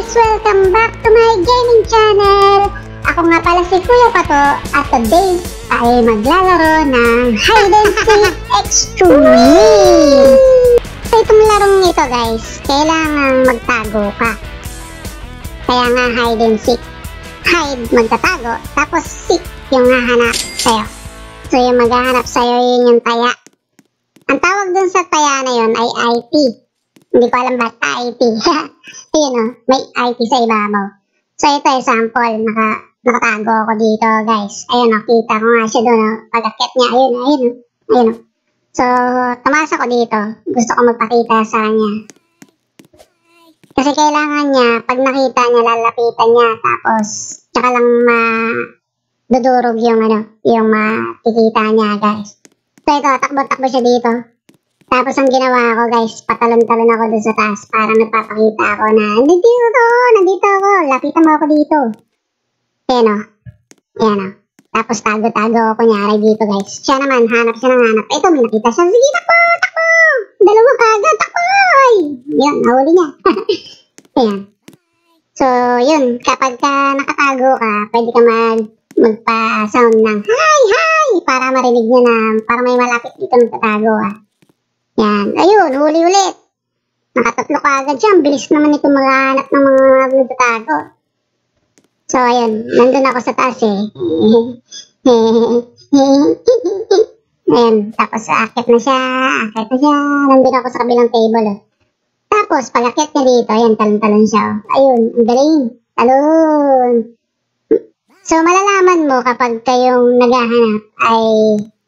guys! Welcome back to my gaming channel! Ako nga pala si Kuya Pato at today ay maglalaro ng Hide and Seek Extreme! So itong larong ito guys, kailangan magtago ka. Kaya nga hide and seek. Hide, magtatago, tapos seek yung hahanap sa'yo. So yung maghahanap sa'yo yun yung taya. Ang tawag dun sa taya na yun ay IP. Hindi ko alam ba't IP. Yun o, may IP sa ibabaw. So ito example, nakatago ako dito guys. Ayun o, kita ko nga siya doon o. Pag-akit niya, ayun o, ayun o. Ayun o. So, tumaas ako dito. Gusto ko magpakita sa kanya. Kasi kailangan niya, pag nakita niya, lalapitan niya. Tapos, tsaka lang dudurog yung yung makikita niya guys. So ito, takbo-takbo siya dito. Tapos ang ginawa ko guys, patalon-talon ako dun sa taas para nagpapakita ako na nandito ako, lapitan mo ako dito. Ayan o. Ayan o. Tapos tago-tago ako kunyari dito guys. Siya naman, hanap siya ng hanap. Ito, may nakita siya. Sige, takbo! Takbo! Dalawa kagad, takbo! Yun, nahuli niya. Ayan. So, yun. Kapag nakatago ka, pwede ka magpa-sound ng hi! Hi! Para marinig niya na, para may malapit dito nagtatago ah. Yan. Ayun, huli ulit. Nakatatlo ka agad siya. Ang bilis naman ito maghahanap ng mga nagtatago. So, ayun. Nandun ako sa taas eh. Ayun. Tapos, akit na siya. Nandun ako sa kabilang table eh. Tapos, pag akit niya dito, ayan, talon-talon siya. Ayun, ang galing. Talon. So, malalaman mo kapag kayong naghahanap ay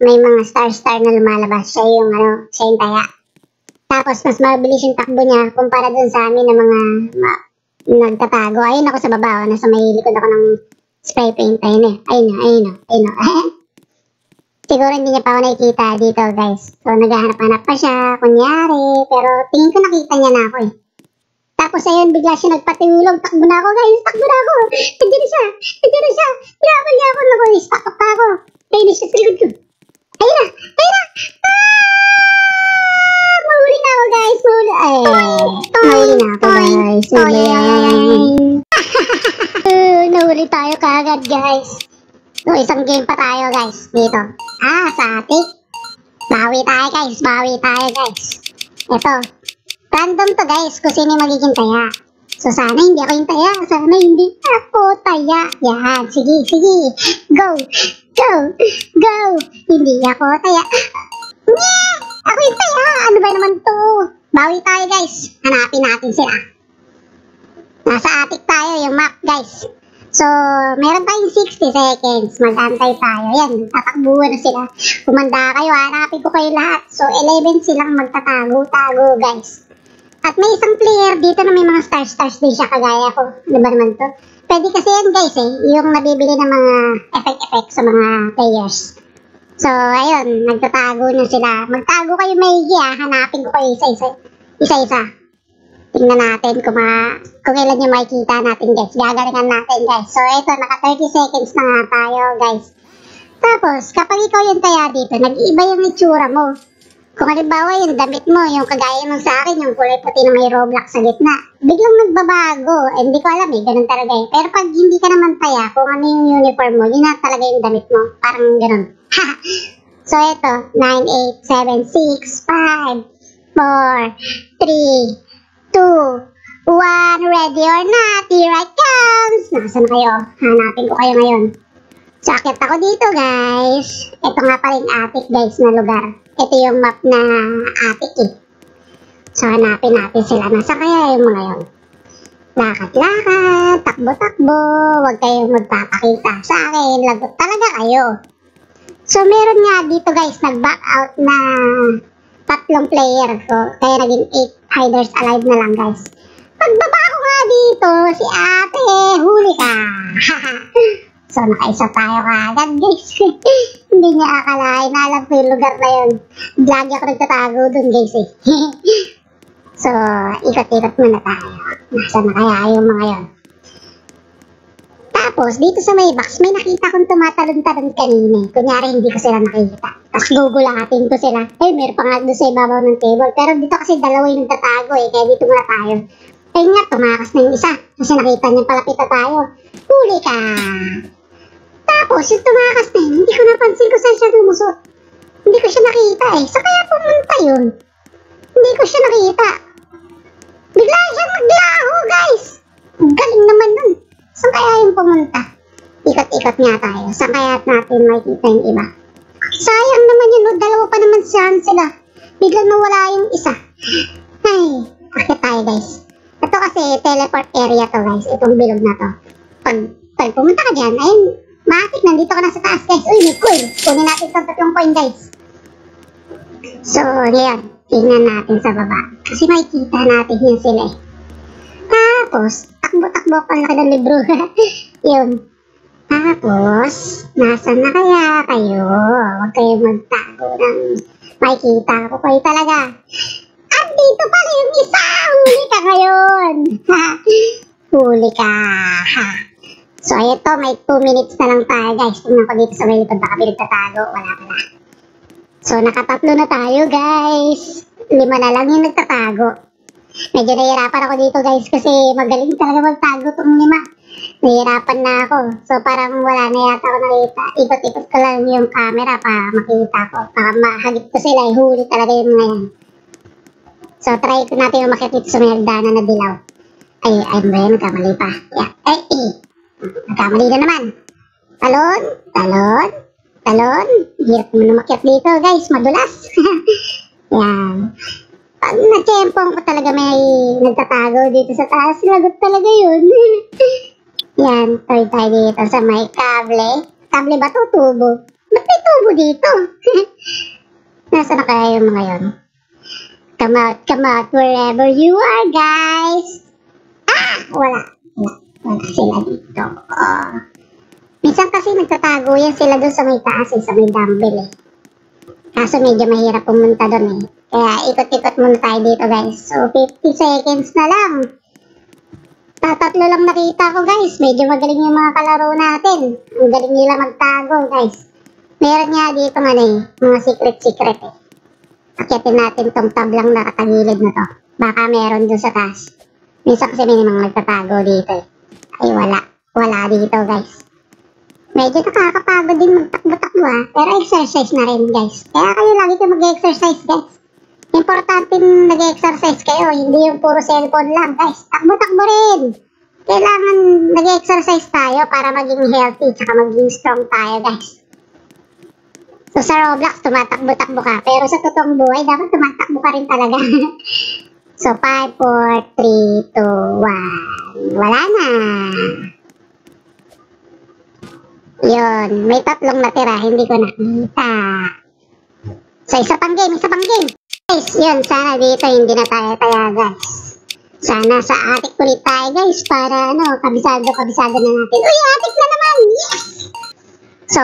may mga star-star na lumalabas. Siya yung taya. Tapos, mas mabilis yung takbo niya kumpara dun sa amin ng mga nagtatago. Ayun ako sa baba. Nasa may likod ako ng spray paint. Ayun eh. Ayun. Siguro hindi niya pa ako nakikita dito, guys. So, naghahanap-hanap pa siya, kunyari. Pero, tingin ko nakita niya na ako eh. Tapos, ayun, bigla siya nagpatulog. Takbo na ako, guys. Takbo na ako. Nandiyan na siya. Hirapan niya ako. Stuck up pa ako. Ayun na siya sa likod ko. Ayun na. Mahuli na ako, guys. Mahuli na ako, guys. Nahuli tayo kaagad, guys. So, isang game pa tayo, guys. Dito. Sa atik. Bawi tayo, guys. Ito. Random to, guys. Kung sino yung magiging taya. So, sana hindi ako yung taya. Sana hindi ako taya. Yan. Sige. Go. Hindi ako taya. Yeah! Ako yung taya. Ano ba naman to? Bawi tayo, guys. Hanapin natin sila. Nasa attic tayo yung map, guys. So, meron tayong 60 seconds. Mag-antay tayo. Yan, tatakbuhan na sila. Kumanda kayo, hanapin ko kayo lahat. So, 11 silang magtatago-tago, guys. At may isang player dito na may mga stars din siya, kagaya ko. Ano ba naman to? Pwede kasi yan, guys, yung nabibili ng mga effect sa mga players. So, ayun, nagtatago na sila. Magtago kayo maigi, hanapin ko kayo isa-isa. Tingnan natin kung kailan nyo makikita natin, guys. Gagalingan natin, guys. So, ito, naka 30 seconds na nga tayo, guys. Tapos, kapag ikaw yung taya dito, nag-iiba yung itsura mo. Kung halimbawa yung damit mo, yung kagaya ng sa akin, yung kulay puti na may Roblox sa gitna, biglang nagbabago. Hindi ko alam eh, ganun talaga eh. Pero pag hindi ka naman taya, kung ano yung uniform mo, yun na talaga yung damit mo. Parang ganun. So, ito, 9, 8, 7, 6, 5, 4, 3, 2, 1, ready or not, here I comes! Nasaan kayo? Hanapin ko kayo ngayon. So, akit ako dito, guys. Ito nga pala yung attic, guys, na lugar. Ito yung map na attic, eh. So, hanapin natin sila. Nasa kaya yung mga yun? Lakad-lakad, takbo-takbo, huwag kayong magpapakita sa akin. Lagot talaga kayo. So, meron nga dito, guys, nag-back out na 3 player ko. Kaya naging 8 hiders alive na lang, guys. Pagbaba ko nga dito, si ate, huli ka. So, nakaisa tayo kaagad, guys. Hindi niya akalain. Alam ko yung lugar na yun. Lagi ako nagtatago dun, guys, eh. So, ikot-ikot muna tayo. Nasaan na kaya yung mga yun? Tapos, dito sa may box, may nakita kong tumatalon-talon kanina. Kunyari, hindi ko sila nakita. Tapos, gugulatin ko sila. Meron pa nga doon sa ibabaw ng table. Pero dito kasi dalawa yung nagtatago eh. Kaya dito muna tayo. Ayun nga, tumakas na yung isa. Kasi nakita niya palapit na tayo. Huli ka! Tapos, yung tumakas na yun, hindi ko napansin kung saan siya lumusot. Hindi ko siya nakita eh. Saan kaya pumunta yun? Hindi ko siya nakita. Bigla siyang naglaho, guys! Galing naman nun. Saan kaya yung pumunta? Ikot-ikot nga tayo. Saan kaya natin makikita yung iba? Sayang naman yun, no? Dalawa pa naman sila. Biglang nawala yung isa. Ay, akit tayo, guys. Ito kasi teleport area to, guys. Itong bilog na to. Pag pumunta ka dyan, ayun, matik, nandito ka na sa taas, guys. Uy, may coin. Kunin natin itong 3 coin, guys. So, ngayon, tingnan natin sa baba. Kasi makikita natin yun sila eh. Tapos, takbo-takbo ko laki ng libro. Yun. Tapos, nasan na kaya kayo? Huwag kayong magtago ng makikita ko kayo talaga. At dito pala yung isa! Huli ka ngayon! Huli ka! So, ito, may 2 minutes na lang tayo, guys. Tingnan ko dito sa may likod, baka pinagtatago. Wala pala. So, nakatatlo na tayo, guys. 5 na lang yung nagtatago. Medyo nahihirapan ako dito, guys, kasi magaling talaga magtago itong 5. Nahihirapan na ako. So, parang wala na yata ako nakita. Ikot-ikot ko lang yung camera para makita ko. Para mahagip ko sila. Huli talaga yung mga yan. So, try ko natin umakit dito sa may hagdanan na dilaw. Ay, ba yan? Nagkamali pa. Yeah. Nagkamali na naman. Talon. Hirap mo na umakyat dito, guys. Madulas. Yan. Pag na-chempong ko talaga may nagtatago dito sa taas, lagot talaga yun. Yan, try tayo dito sa may kable. Kable ba to? Tubo? Ba't may tubo dito? Nasaan na kaya yung mga yun? Come out, wherever you are, guys. Wala sila dito. Minsan kasi nagtatago yan sila doon sa may taas sa may dumbbell eh. Kaso medyo mahirap pumunta doon eh. Kaya ikot-ikot muna tayo dito, guys. So, 50 seconds na lang. Tatlo lang nakita ko, guys. Medyo magaling yung mga kalaro natin. Ang galing nila magtago, guys. Meron nga dito mga secret eh. Akyatin natin tong tablang nakatagilid na to. Baka meron dun sa taas. Minsan kasi may mga nagtatago dito eh. Ay, wala dito, guys. Medyo nakakapagod din magtakbo-takbo pero exercise na rin, guys. Kaya kayo lagi kayo mag-exercise, guys. Importante nag-exercise kayo, hindi yung puro cellphone lang, guys. Takbo-takbo rin. Kailangan nag-exercise tayo para maging healthy tsaka maging strong tayo, guys. So sa Roblox, tumatakbo-takbo ka. Pero sa totoong buhay, dapat tumatakbo ka rin talaga. So 5, 4, 3, 2, 1. Wala na. Yun, may 3 natira, hindi ko nakita. So isa pang game. Guys, yun, sana dito hindi na tayo taya, guys. Sana sa attic ulit tayo, guys, para kabisado na natin. Uy, attic na naman! Yes! So,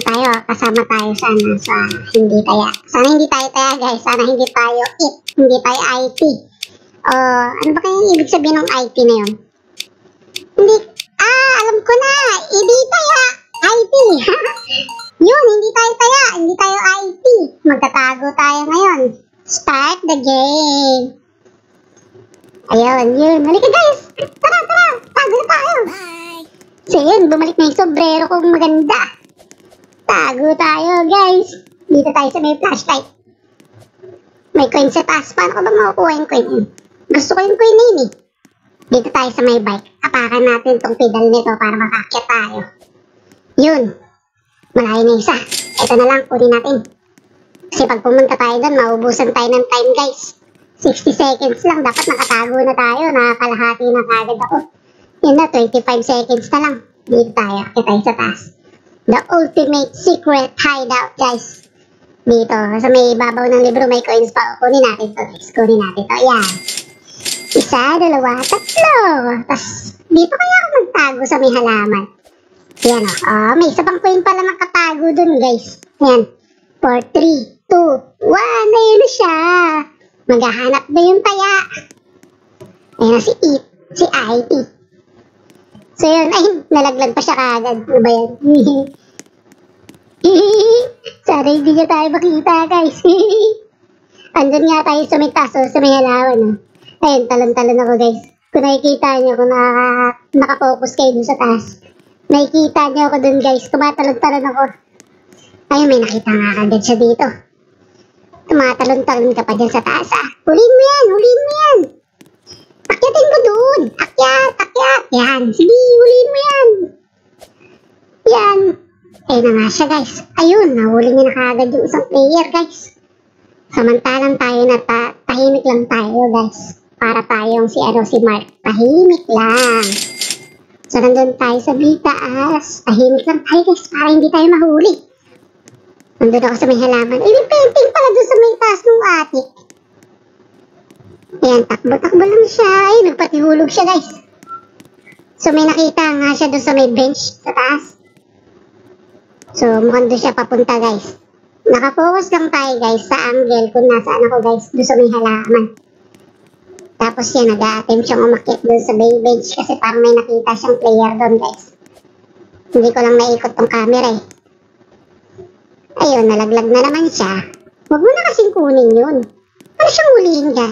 tayo, kasama tayo sana sa hindi taya. Sana hindi tayo taya, guys. Sana hindi tayo hindi tayo IT. Ano ba kaya ibig sabihin ng IT na yun? Alam ko na! Hindi taya! IT! Yun, hindi tayo taya. Hindi tayo IT. Magtatago tayo ngayon. Start the game. Ayun, yun. Halika, guys. Tara. Tago na tayo. Bye. So yun, bumalik na yung sombrero kong maganda. Tago tayo, guys. Dito tayo sa may flashlight. May coin sa taas. Paano ko ba makukuha yung coin? Gusto ko yung coin na yun eh. Dito tayo sa may bike. Apakan natin tong pedal nito para makaakyat tayo. Yun. Malayo na isa. Ito na lang, kunin natin. Kasi pag pumunta tayo doon, maubusan tayo ng time, guys. 60 seconds lang. Dapat nakatago na tayo. Nakakalahati na kagad ako. Yun na, 25 seconds na lang. Dito tayo. Akit tayo sa taas. The ultimate secret hideout, guys. Dito. Sa may babaw ng libro, may coins pa. Kunin natin to, guys. Kunin natin to. Yan. 1, 2, 3. Tapos, dito kaya ako magtago sa may halaman. Yan o. May isa pang coin pala nakatago dun, guys. Yan. 4, 3, 2, 1. Ayun na siya. Maghahanap na yung taya. Ayun na si IT. So yun, ay, nalaglag pa siya kagad. Ano ba yan? Sana hindi niya tayo makita, guys. Andun nga tayo sa may taso, sa may halaman. Ayun, talon-talon ako guys. Kung nakikita nyo, kung nakafocus kayo dun sa taas, nakikita nyo ako dun guys, tumatalon-talon ako. Ayun, may nakita nga agad siya dito. Tumatalon-talon ka pa dyan sa taas ah. Huliin mo yan, huliin mo yan. Akyatin ko dun. Akyat, akyat. Yan, sige, huliin mo yan. Yan. Ayun na nga siya guys. Ayun, nahuli niya na kaagad yung isang player guys. Samantalang tayo na tahimik lang tayo guys. Para tayong si Mark. Tahimik lang. So, nandun tayo sa bitaas. Tahimik lang tayo guys para hindi tayo mahuli. Nandun ako sa may halaman. Ay, may painting pala doon sa may taas ng attic. Ayan, takbo-takbo lang siya. Ay, nagpatihulog siya guys. So, may nakita nga siya doon sa may bench sa taas. So, mukhang doon siya papunta guys. Nakafocus lang tayo guys sa angle kung nasaan ako guys doon sa may halaman. Tapos yan, nag-a-attempt siyang umakyat doon sa bay bench kasi parang may nakita siyang player doon guys. Hindi ko lang naikot tong camera eh. Ayun, nalaglag na naman siya. Huwag mo na kasing kunin yun. Para siyang hulihin ka.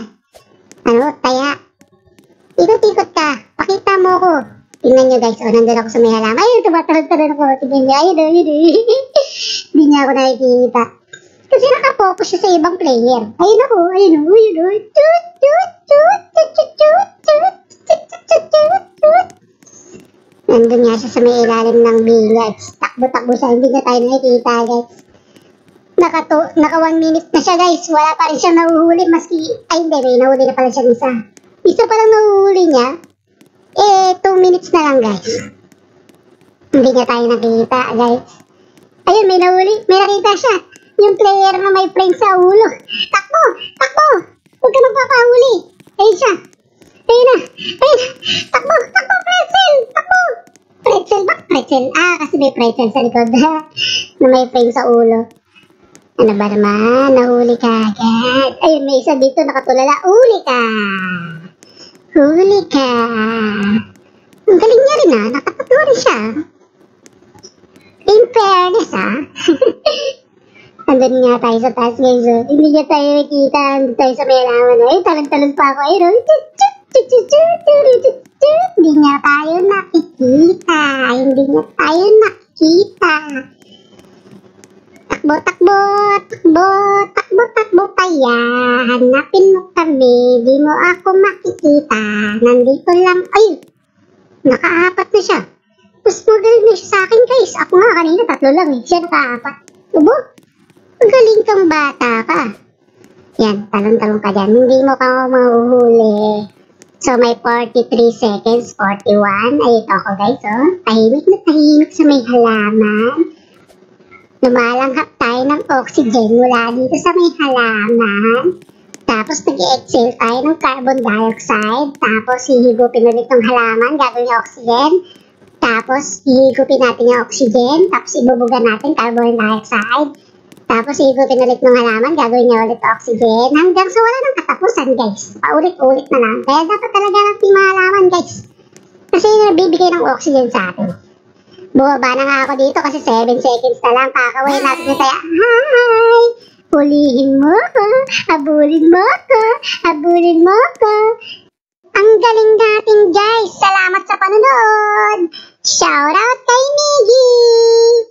Ano, taya. Ikot-ikot ka. Pakita mo ko. Tingnan nyo guys, nandun ako sa may halaman. Ayun, tumatalon-talon ako. Tingnan nyo, ayun. Hindi niya ako nakikita. Kasi nakafocus siya sa ibang player. Ayun ako, ayun. Tut, tut, tut, tut, tut, tut, tut, tut, tut, tut, tut. Nandun nga siya sa may ilalim ng billiards. Takbo-takbo siya, hindi na tayo nakikita guys. Naka 1 minute na siya guys. Wala pa rin siyang nahuhuli maski, ay hindi, may nahuli na pala siya isa. Isa pa lang nahuhuli niya. 2 minutes na lang guys. Hindi niya tayo nakikita guys. Ayun, may nahuli, may nakita siya. Yung player na may frame sa ulo. Takbo, takbo. Huwag ka magpapahuli. Ayun siya. Ayun na, ayun. Takbo, takbo, pretzel, takbo. Pretzel ba? Pretzel. Kasi may pretzel sa likod. Na may frame sa ulo. Ano ba naman? Nahuli ka agad. Ayun, may isa dito nakatulala. Huli ka! Huli ka! Ang galing niya rin nakatatlo rin siya. In fairness Andun nga tayo sa taas guys. Hindi niya tayo nakikita. Andun tayo sa may halaman. Ay, talon-talon pa ako. Ayun, hindi niya tayo nakikita. Hindi niya tayo nakikita. Takbo, takbo, takbo, takbo, takbo kaya. Hanapin mo kami, di mo ako makikita. Nandito lang, ay, nakaapat na siya. Mas magaling na siya sa akin guys. Ako nga kanina 3 lang siya nakaapat. Ubo, magaling kang bata ka. Yan, talon-talon ka dyan. Hindi mo ka mahuhuli. So, may 43 seconds, 41. Ay, ito ako guys, tahimik na tahimik sa may halaman. Lumalanghap tayo ng oxygen mula dito sa may halaman. Tapos nag-exhale tayo ng carbon dioxide. Tapos hihigupin ulit ng halaman, gagawin yung oxygen. Tapos hihigupin natin yung oxygen. Tapos ibubugan natin carbon dioxide. Tapos hihigupin ulit ng halaman, gagawin niya ulit oxygen. Hanggang sa wala ng katapusan guys. Paulit-ulit na lang. Kaya dapat talaga natin mga halaman guys. Kasi nabibigay ng oxygen sa atin. Bumaba na nga ako dito kasi 7 seconds na lang. Kakawin natin na tayo. Hi! Hulihin mo ko. Habulin mo ko. Habulin mo ko. Ang galing natin guys. Salamat sa panonood. Shout out kay Miggy!